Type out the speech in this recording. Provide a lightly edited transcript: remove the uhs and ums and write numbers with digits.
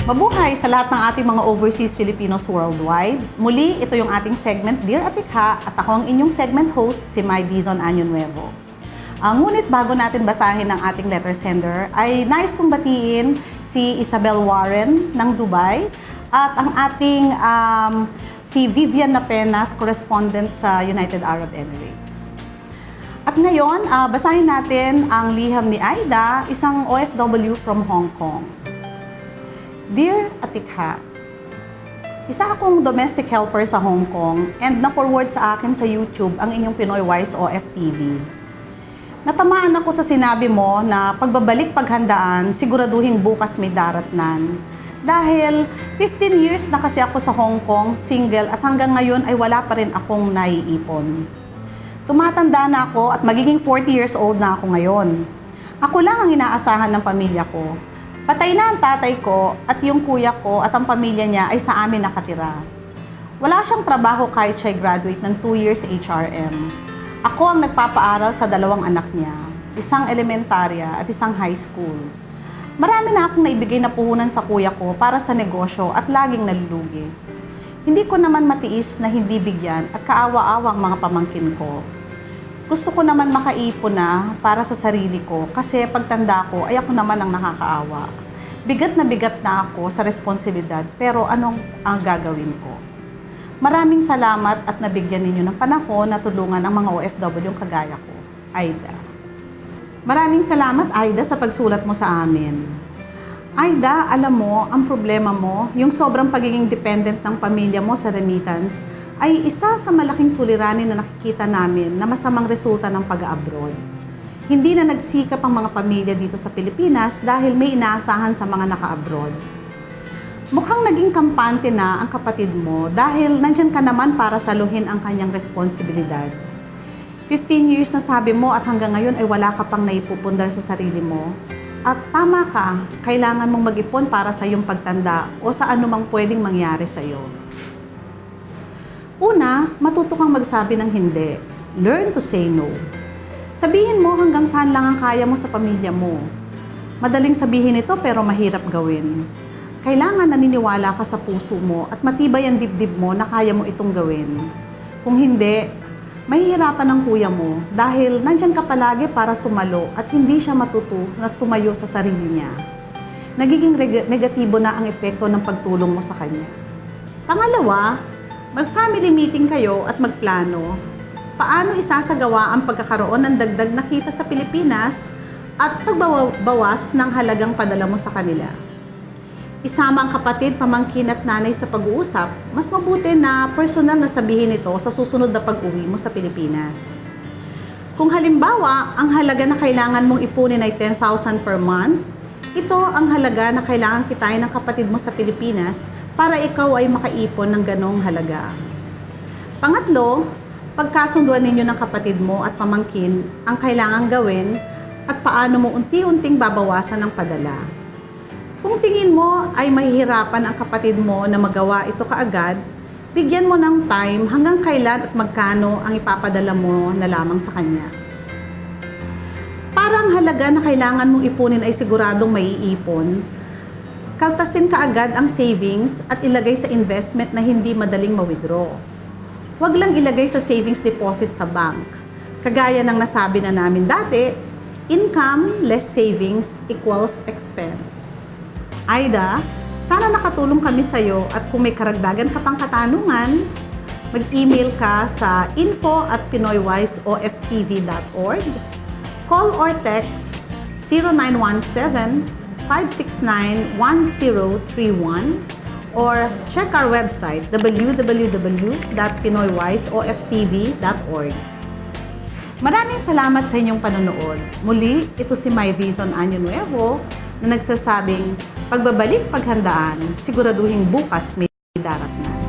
Mabuhay sa lahat ng ating mga overseas Filipinos worldwide. Muli, ito yung ating segment Dear Atikha at ako ang inyong segment host, si May Dizon Año Nuevo. Ngunit bago natin basahin ang ating letter sender, ay nais kong batiin si Isabel Warren ng Dubai at ang ating si Vivian Napenas, correspondent sa United Arab Emirates. At ngayon, basahin natin ang liham ni Aida, isang OFW from Hong Kong. Dear Atikha, isa akong domestic helper sa Hong Kong and na-forward sa akin sa YouTube ang inyong Pinoy Wise OFTV. Natamaan ako sa sinabi mo na pagbabalik paghandaan, siguraduhin bukas may daratnan. Dahil 15 years na kasi ako sa Hong Kong, single at hanggang ngayon ay wala pa rin akong naiipon. Tumatanda na ako at magiging 40 years old na ako ngayon. Ako lang ang inaasahan ng pamilya ko. Patay na ang tatay ko at yung kuya ko at ang pamilya niya ay sa amin nakatira. Wala siyang trabaho kahit siya'y graduate ng 2 years HRM. Ako ang nagpapaaral sa 2 anak niya, isang elementarya at isang high school. Marami na akong naibigay na puhunan sa kuya ko para sa negosyo at laging nalulugi. Hindi ko naman matiis na hindi bigyan at kaawa-awa ang mga pamangkin ko. Gusto ko naman makaipon na para sa sarili ko kasi pagtanda ko ay ako naman ang nakakaawa. Bigat na ako sa responsibilidad pero anong ang gagawin ko? Maraming salamat at nabigyan ninyo ng panahon na tulungan ang mga OFW kagaya ko. Aida. Maraming salamat Aida sa pagsulat mo sa amin. Aida, alam mo, ang problema mo, yung sobrang pagiging dependent ng pamilya mo sa remittance, ay isa sa malaking suliranin na nakikita namin na masamang resulta ng pag-abroad. Hindi na nagsikap ang mga pamilya dito sa Pilipinas dahil may inaasahan sa mga naka-abroad. Mukhang naging kampante na ang kapatid mo dahil nandyan ka naman para saluhin ang kanyang responsibilidad. 15 years na sabi mo at hanggang ngayon ay wala ka pang naipupundar sa sarili mo. At tama ka, kailangan mong mag-ipon para sa iyong pagtanda o sa anumang pwedeng mangyari sa iyo. Una, matuto kang magsabi ng hindi. Learn to say no. Sabihin mo hanggang saan lang ang kaya mo sa pamilya mo. Madaling sabihin ito pero mahirap gawin. Kailangan naniniwala ka sa puso mo at matibay ang dibdib mo na kaya mo itong gawin. Kung hindi, mahihirapan ang kuya mo dahil nandyan ka palagi para sumalo at hindi siya matuto na tumayo sa sarili niya. Nagiging negatibo na ang epekto ng pagtulong mo sa kanya. Pangalawa, mag-family meeting kayo at magplano. Paano isasagawa ang pagkakaroon ng dagdag na kita sa Pilipinas at pagbawas ng halagang padala mo sa kanila. Isama ang kapatid, pamangkin at nanay sa pag-uusap, mas mabuti na personal na sabihin ito sa susunod na pag-uwi mo sa Pilipinas. Kung halimbawa, ang halaga na kailangan mong ipunin ay 10,000 per month, ito ang halaga na kailangan kitain ng kapatid mo sa Pilipinas para ikaw ay makaipon ng ganong halaga. Pangatlo, pagkasunduan ninyo ng kapatid mo at pamangkin ang kailangang gawin at paano mo unti-unting babawasan ang padala. Kung tingin mo ay mahihirapan ang kapatid mo na magawa ito kaagad, bigyan mo ng time hanggang kailan at magkano ang ipapadala mo na lamang sa kanya. Para ang halaga na kailangan mong ipunin ay siguradong maiipon, kaltasin kaagad ang savings at ilagay sa investment na hindi madaling ma-withdraw. Huwag lang ilagay sa savings deposit sa bank. Kagaya ng nasabi na namin dati, income less savings equals expense. Aida, sana nakatulong kami sa iyo at kung may karagdagan ka pang katanungan, mag-email ka sa info@pinoywiseoftv.org, call or text 0917-569-1031 or check our website www.pinoywiseoftv.org. Maraming salamat sa inyong panonood. Muli, ito si May Dizon Año Nuevo na nagsasabing, pagbabalik paghandaan, siguraduhin bukas may daratnan.